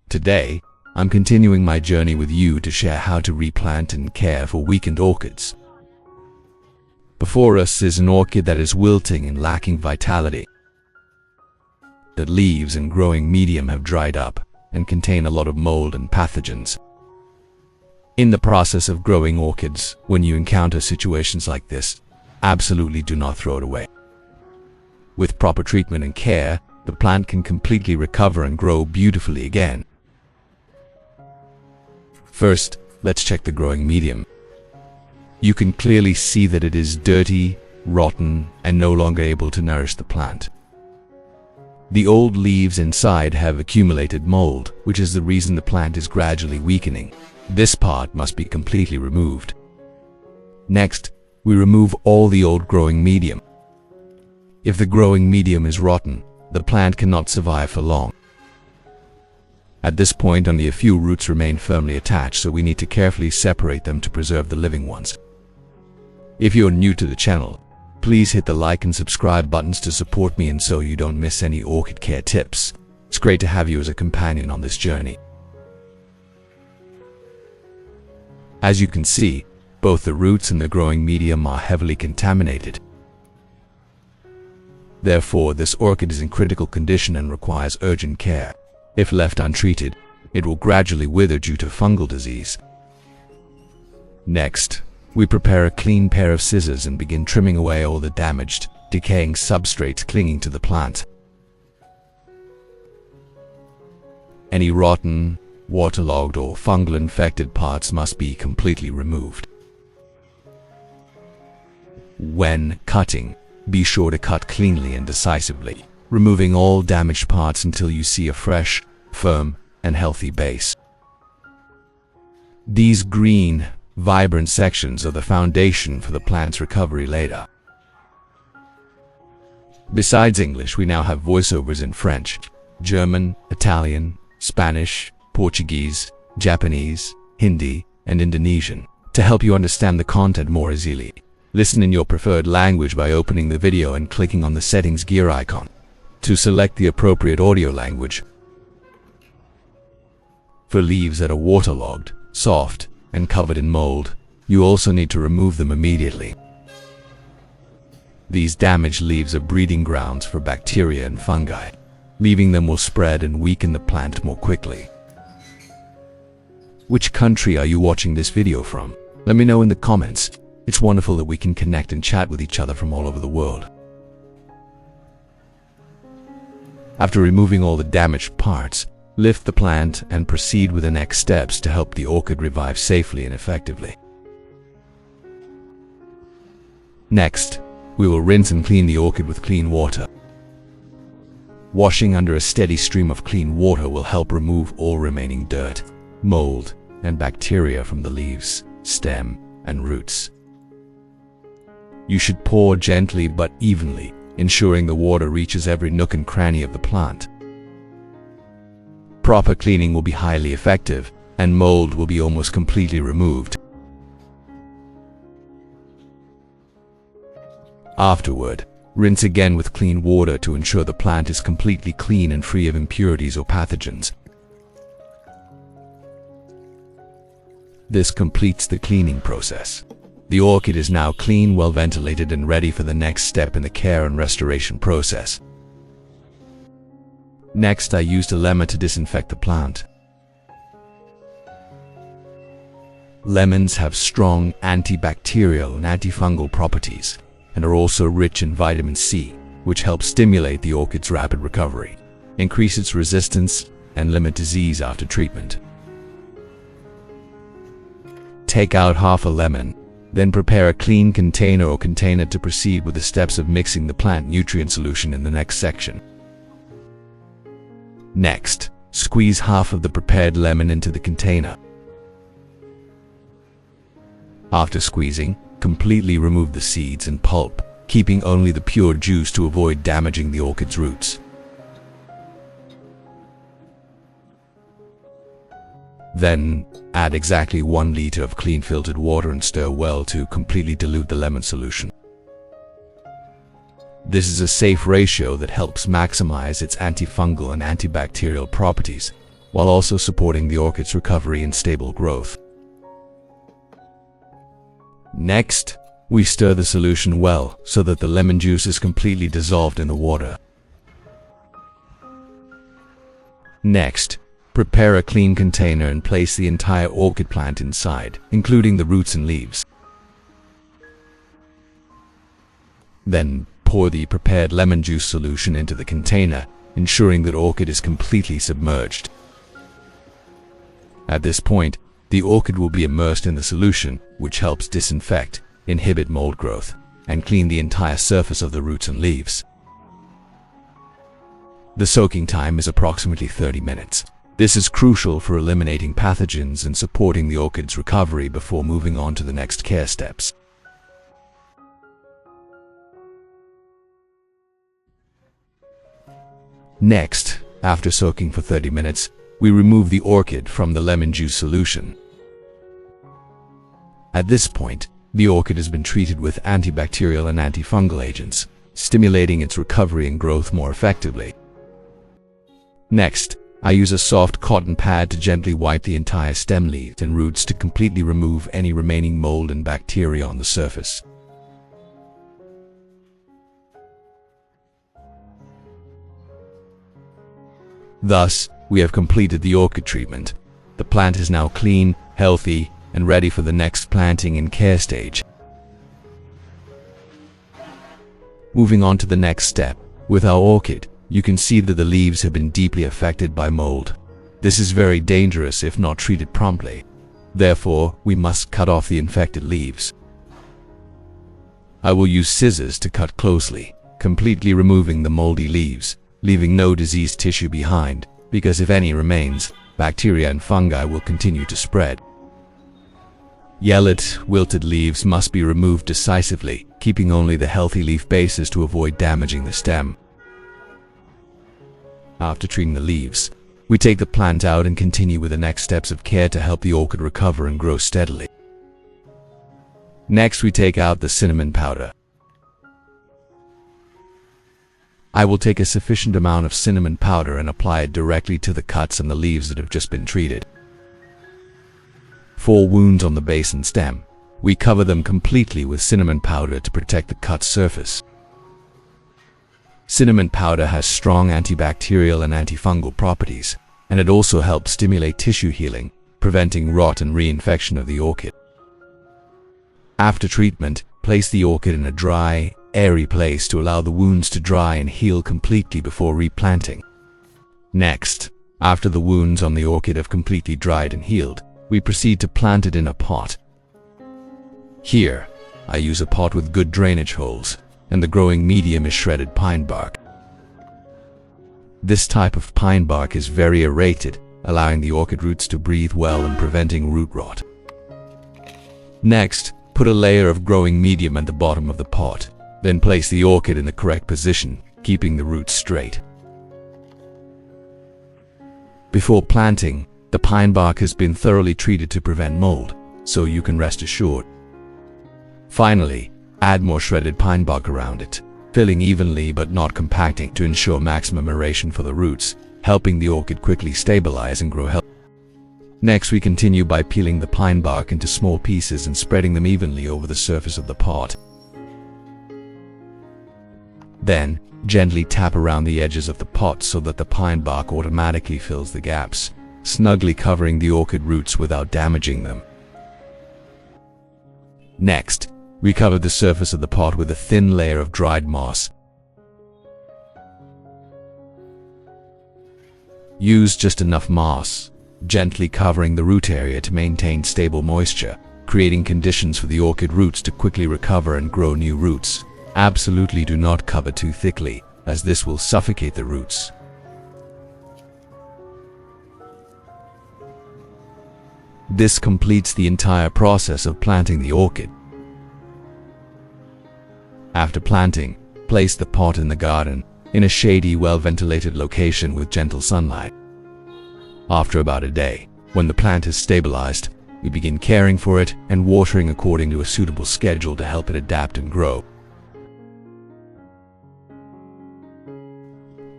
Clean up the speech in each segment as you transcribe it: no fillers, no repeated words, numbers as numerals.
Today, I'm continuing my journey with you to share how to replant and care for weakened orchids. Before us is an orchid that is wilting and lacking vitality. The leaves and growing medium have dried up and contain a lot of mold and pathogens. In the process of growing orchids, when you encounter situations like this, absolutely do not throw it away. With proper treatment and care, the plant can completely recover and grow beautifully again. First, let's check the growing medium. You can clearly see that it is dirty, rotten, and no longer able to nourish the plant. The old leaves inside have accumulated mold, which is the reason the plant is gradually weakening. This part must be completely removed. Next, we remove all the old growing medium. If the growing medium is rotten, the plant cannot survive for long. At this point, only a few roots remain firmly attached, so we need to carefully separate them to preserve the living ones. If you're new to the channel, please hit the like and subscribe buttons to support me and so you don't miss any orchid care tips. It's great to have you as a companion on this journey. As you can see, both the roots and the growing medium are heavily contaminated. Therefore, this orchid is in critical condition and requires urgent care. If left untreated, it will gradually wither due to fungal disease. Next, we prepare a clean pair of scissors and begin trimming away all the damaged, decaying substrates clinging to the plant. Any rotten, waterlogged or fungal infected parts must be completely removed. When cutting, be sure to cut cleanly and decisively, removing all damaged parts until you see a fresh, firm, and healthy base. These green, vibrant sections are the foundation for the plant's recovery later. Besides English, we now have voiceovers in French, German, Italian, Spanish, Portuguese, Japanese, Hindi, and Indonesian to help you understand the content more easily. Listen in your preferred language by opening the video and clicking on the settings gear icon to select the appropriate audio language. For leaves that are waterlogged, soft, and covered in mold, you also need to remove them immediately. These damaged leaves are breeding grounds for bacteria and fungi. Leaving them will spread and weaken the plant more quickly. Which country are you watching this video from? Let me know in the comments. It's wonderful that we can connect and chat with each other from all over the world. After removing all the damaged parts, lift the plant and proceed with the next steps to help the orchid revive safely and effectively. Next, we will rinse and clean the orchid with clean water. Washing under a steady stream of clean water will help remove all remaining dirt, mold, and bacteria from the leaves, stem, and roots. You should pour gently but evenly, ensuring the water reaches every nook and cranny of the plant. Proper cleaning will be highly effective, and mold will be almost completely removed. Afterward, rinse again with clean water to ensure the plant is completely clean and free of impurities or pathogens. This completes the cleaning process. The orchid is now clean, well ventilated, and ready for the next step in the care and restoration process. Next, I used a lemon to disinfect the plant. Lemons have strong antibacterial and antifungal properties and are also rich in vitamin C, which helps stimulate the orchid's rapid recovery, increase its resistance, and limit disease after treatment. Take out half a lemon, then prepare a clean container or container to proceed with the steps of mixing the plant nutrient solution in the next section. Next, squeeze half of the prepared lemon into the container. After squeezing, completely remove the seeds and pulp, keeping only the pure juice to avoid damaging the orchid's roots. Then, add exactly 1 liter of clean filtered water and stir well to completely dilute the lemon solution. This is a safe ratio that helps maximize its antifungal and antibacterial properties while also supporting the orchid's recovery and stable growth. Next, we stir the solution well so that the lemon juice is completely dissolved in the water. Next, prepare a clean container and place the entire orchid plant inside, including the roots and leaves. Then, pour the prepared lemon juice solution into the container, ensuring that orchid is completely submerged. At this point, the orchid will be immersed in the solution, which helps disinfect, inhibit mold growth, and clean the entire surface of the roots and leaves. The soaking time is approximately 30 minutes. This is crucial for eliminating pathogens and supporting the orchid's recovery before moving on to the next care steps. Next, after soaking for 30 minutes, we remove the orchid from the lemon juice solution. At this point, the orchid has been treated with antibacterial and antifungal agents, stimulating its recovery and growth more effectively. Next, I use a soft cotton pad to gently wipe the entire stem leaves and roots to completely remove any remaining mold and bacteria on the surface. Thus, we have completed the orchid treatment. The plant is now clean, healthy, and ready for the next planting and care stage. Moving on to the next step, with our orchid, you can see that the leaves have been deeply affected by mold. This is very dangerous if not treated promptly. Therefore, we must cut off the infected leaves. I will use scissors to cut closely, completely removing the moldy leaves, leaving no diseased tissue behind, because if any remains, bacteria and fungi will continue to spread. Yellowed, wilted leaves must be removed decisively, keeping only the healthy leaf bases to avoid damaging the stem. After treating the leaves, we take the plant out and continue with the next steps of care to help the orchid recover and grow steadily. Next, we take out the cinnamon powder. I will take a sufficient amount of cinnamon powder and apply it directly to the cuts and the leaves that have just been treated. For wounds on the base and stem, we cover them completely with cinnamon powder to protect the cut surface. Cinnamon powder has strong antibacterial and antifungal properties, and it also helps stimulate tissue healing, preventing rot and reinfection of the orchid. After treatment, place the orchid in a dry, airy place to allow the wounds to dry and heal completely before replanting. Next, after the wounds on the orchid have completely dried and healed, we proceed to plant it in a pot. Here, I use a pot with good drainage holes, and the growing medium is shredded pine bark. This type of pine bark is very aerated, allowing the orchid roots to breathe well and preventing root rot. Next, put a layer of growing medium at the bottom of the pot. Then place the orchid in the correct position, keeping the roots straight. Before planting, the pine bark has been thoroughly treated to prevent mold, so you can rest assured. Finally, add more shredded pine bark around it, filling evenly but not compacting to ensure maximum aeration for the roots, helping the orchid quickly stabilize and grow healthy. Next, we continue by peeling the pine bark into small pieces and spreading them evenly over the surface of the pot. Then, gently tap around the edges of the pot so that the pine bark automatically fills the gaps, snugly covering the orchid roots without damaging them. Next, we cover the surface of the pot with a thin layer of dried moss. Use just enough moss, gently covering the root area to maintain stable moisture, creating conditions for the orchid roots to quickly recover and grow new roots. Absolutely do not cover too thickly, as this will suffocate the roots. This completes the entire process of planting the orchid. After planting, place the pot in the garden, in a shady, well-ventilated location with gentle sunlight. After about a day, when the plant is stabilized, we begin caring for it and watering according to a suitable schedule to help it adapt and grow.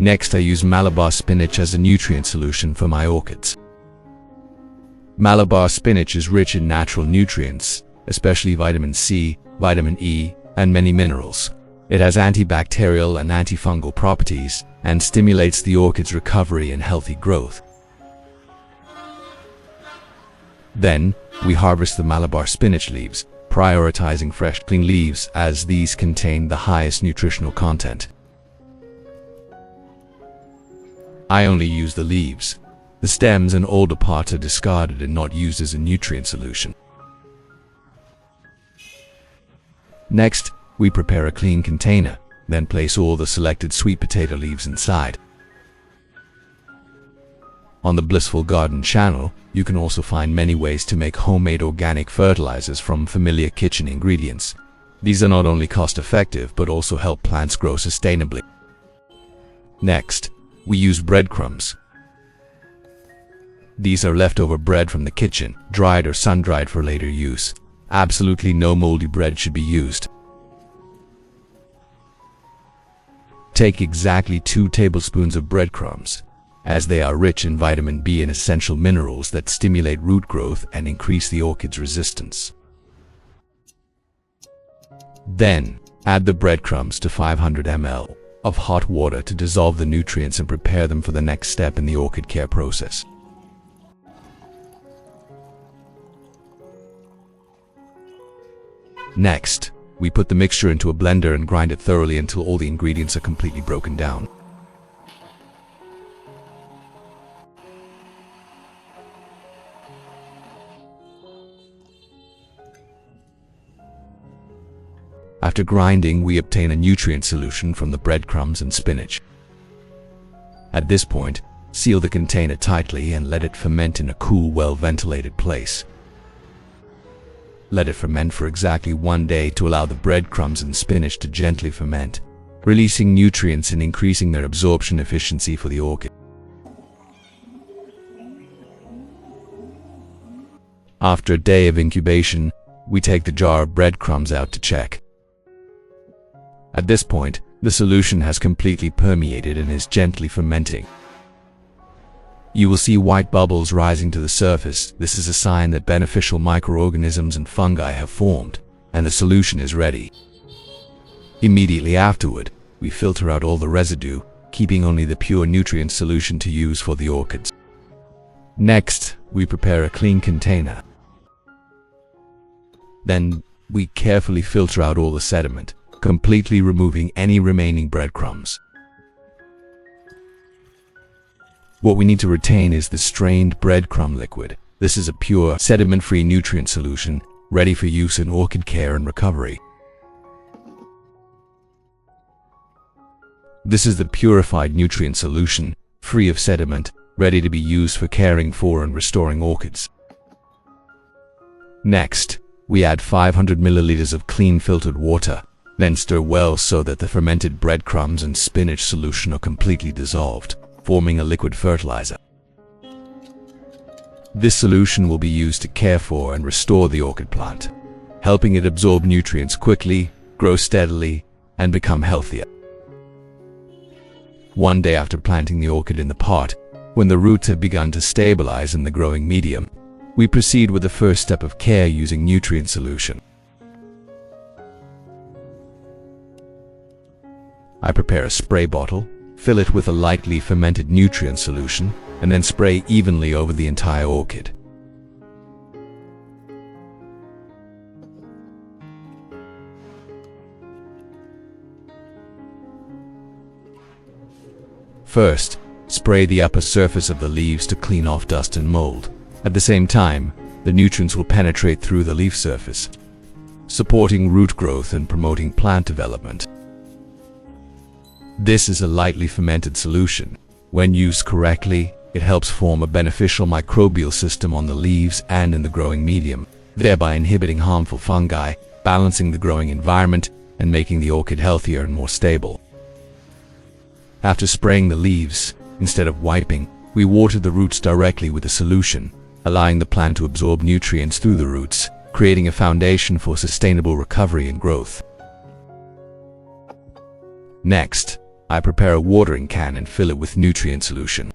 Next, I use Malabar spinach as a nutrient solution for my orchids. Malabar spinach is rich in natural nutrients, especially vitamin C, vitamin E, and many minerals. It has antibacterial and antifungal properties and stimulates the orchid's recovery and healthy growth. Then, we harvest the Malabar spinach leaves, prioritizing fresh, clean leaves as these contain the highest nutritional content. I only use the leaves. The stems and older parts are discarded and not used as a nutrient solution. Next, we prepare a clean container, then place all the selected sweet potato leaves inside. On the Blissful Garden channel, you can also find many ways to make homemade organic fertilizers from familiar kitchen ingredients. These are not only cost-effective but also help plants grow sustainably. Next, we use breadcrumbs. These are leftover bread from the kitchen, dried or sun-dried for later use. Absolutely no moldy bread should be used. Take exactly 2 tablespoons of breadcrumbs, as they are rich in vitamin B and essential minerals that stimulate root growth and increase the orchid's resistance. Then, add the breadcrumbs to 500 ml of hot water to dissolve the nutrients and prepare them for the next step in the orchid care process. Next, we put the mixture into a blender and grind it thoroughly until all the ingredients are completely broken down. After grinding, we obtain a nutrient solution from the breadcrumbs and spinach. At this point, seal the container tightly and let it ferment in a cool, well-ventilated place. Let it ferment for exactly 1 day to allow the breadcrumbs and spinach to gently ferment, releasing nutrients and increasing their absorption efficiency for the orchid. After a day of incubation, we take the jar of breadcrumbs out to check. At this point, the solution has completely permeated and is gently fermenting. You will see white bubbles rising to the surface. This is a sign that beneficial microorganisms and fungi have formed, and the solution is ready. Immediately afterward, we filter out all the residue, keeping only the pure nutrient solution to use for the orchids. Next, we prepare a clean container. Then, we carefully filter out all the sediment, completely removing any remaining breadcrumbs. What we need to retain is the strained breadcrumb liquid. This is a pure, sediment-free nutrient solution, ready for use in orchid care and recovery. This is the purified nutrient solution, free of sediment, ready to be used for caring for and restoring orchids. Next, we add 500 milliliters of clean filtered water, then stir well so that the fermented breadcrumbs and spinach solution are completely dissolved, forming a liquid fertilizer. This solution will be used to care for and restore the orchid plant, helping it absorb nutrients quickly, grow steadily, and become healthier. 1 day after planting the orchid in the pot, when the roots have begun to stabilize in the growing medium, we proceed with the first step of care using nutrient solution. I prepare a spray bottle, fill it with a lightly fermented nutrient solution, and then spray evenly over the entire orchid. First, spray the upper surface of the leaves to clean off dust and mold. At the same time, the nutrients will penetrate through the leaf surface, supporting root growth and promoting plant development. This is a lightly fermented solution. When used correctly, it helps form a beneficial microbial system on the leaves and in the growing medium, thereby inhibiting harmful fungi, balancing the growing environment, and making the orchid healthier and more stable. After spraying the leaves, instead of wiping, we water the roots directly with the solution, allowing the plant to absorb nutrients through the roots, creating a foundation for sustainable recovery and growth. Next, I prepare a watering can and fill it with nutrient solution.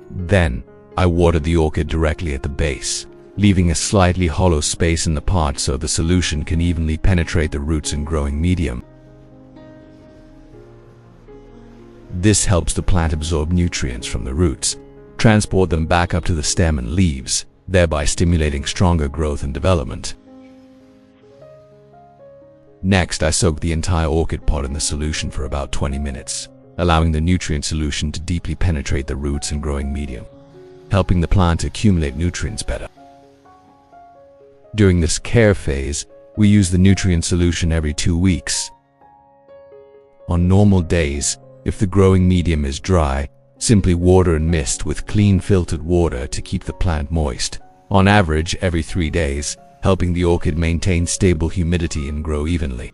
Then, I water the orchid directly at the base, leaving a slightly hollow space in the pot so the solution can evenly penetrate the roots and growing medium. This helps the plant absorb nutrients from the roots, transport them back up to the stem and leaves, thereby stimulating stronger growth and development. Next, I soak the entire orchid pot in the solution for about 20 minutes, allowing the nutrient solution to deeply penetrate the roots and growing medium, helping the plant accumulate nutrients better. During this care phase, we use the nutrient solution every 2 weeks. On normal days, if the growing medium is dry, simply water and mist with clean filtered water to keep the plant moist, on average every 3 days, helping the orchid maintain stable humidity and grow evenly.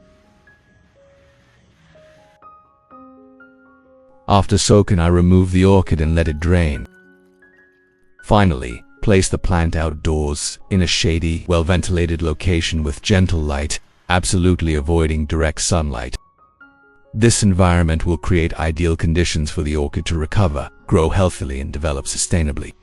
After soaking, I remove the orchid and let it drain. Finally, place the plant outdoors in a shady, well-ventilated location with gentle light, absolutely avoiding direct sunlight. This environment will create ideal conditions for the orchid to recover, grow healthily, and develop sustainably.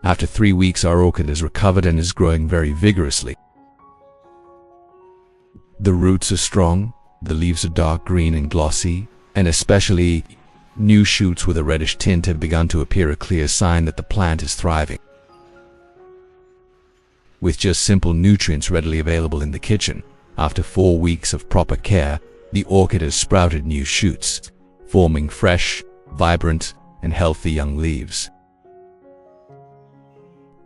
After 3 weeks, our orchid has recovered and is growing very vigorously. The roots are strong, the leaves are dark green and glossy, and especially new shoots with a reddish tint have begun to appear, a clear sign that the plant is thriving. With just simple nutrients readily available in the kitchen, after 4 weeks of proper care, the orchid has sprouted new shoots, forming fresh, vibrant, and healthy young leaves.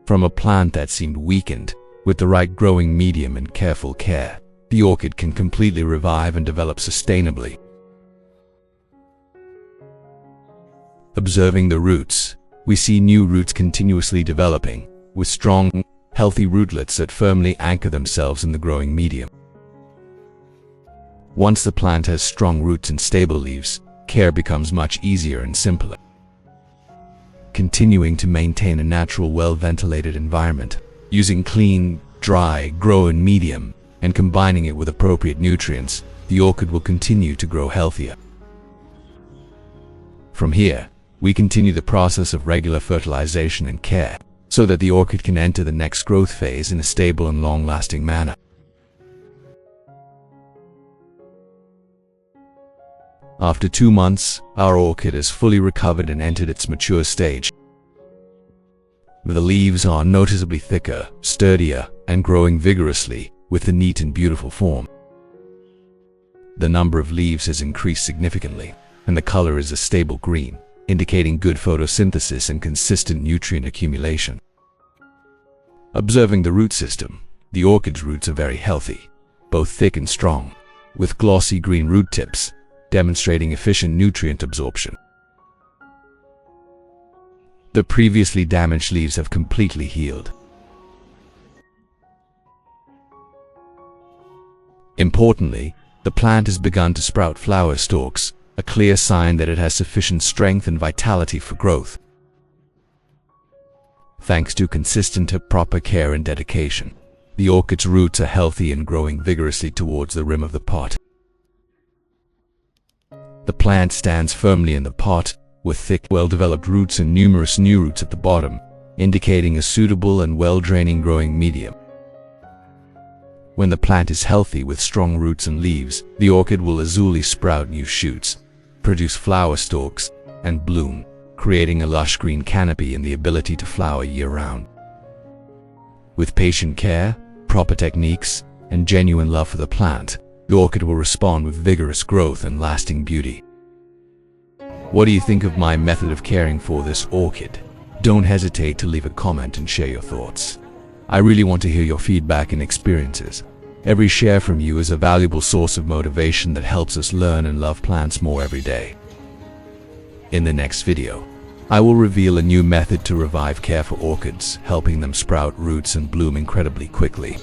From a plant that seemed weakened, with the right growing medium and careful care, the orchid can completely revive and develop sustainably. Observing the roots, we see new roots continuously developing, with strong, healthy rootlets that firmly anchor themselves in the growing medium. Once the plant has strong roots and stable leaves, care becomes much easier and simpler. Continuing to maintain a natural, well-ventilated environment, using clean, dry, growing medium, and combining it with appropriate nutrients, the orchid will continue to grow healthier. From here, we continue the process of regular fertilization and care, so that the orchid can enter the next growth phase in a stable and long-lasting manner. After 2 months, our orchid has fully recovered and entered its mature stage. The leaves are noticeably thicker, sturdier, and growing vigorously, with a neat and beautiful form. The number of leaves has increased significantly, and the color is a stable green, indicating good photosynthesis and consistent nutrient accumulation. Observing the root system, the orchid's roots are very healthy, both thick and strong, with glossy green root tips, demonstrating efficient nutrient absorption. The previously damaged leaves have completely healed. Importantly, the plant has begun to sprout flower stalks, a clear sign that it has sufficient strength and vitality for growth. Thanks to consistent proper care and dedication, the orchid's roots are healthy and growing vigorously towards the rim of the pot. The plant stands firmly in the pot, with thick, well-developed roots and numerous new roots at the bottom, indicating a suitable and well-draining growing medium. When the plant is healthy with strong roots and leaves, the orchid will lazuli sprout new shoots, produce flower stalks, and bloom, creating a lush green canopy and the ability to flower year-round. With patient care, proper techniques, and genuine love for the plant, the orchid will respond with vigorous growth and lasting beauty. What do you think of my method of caring for this orchid? Don't hesitate to leave a comment and share your thoughts. I really want to hear your feedback and experiences. Every share from you is a valuable source of motivation that helps us learn and love plants more every day. In the next video, I will reveal a new method to revive care for orchids, helping them sprout roots and bloom incredibly quickly.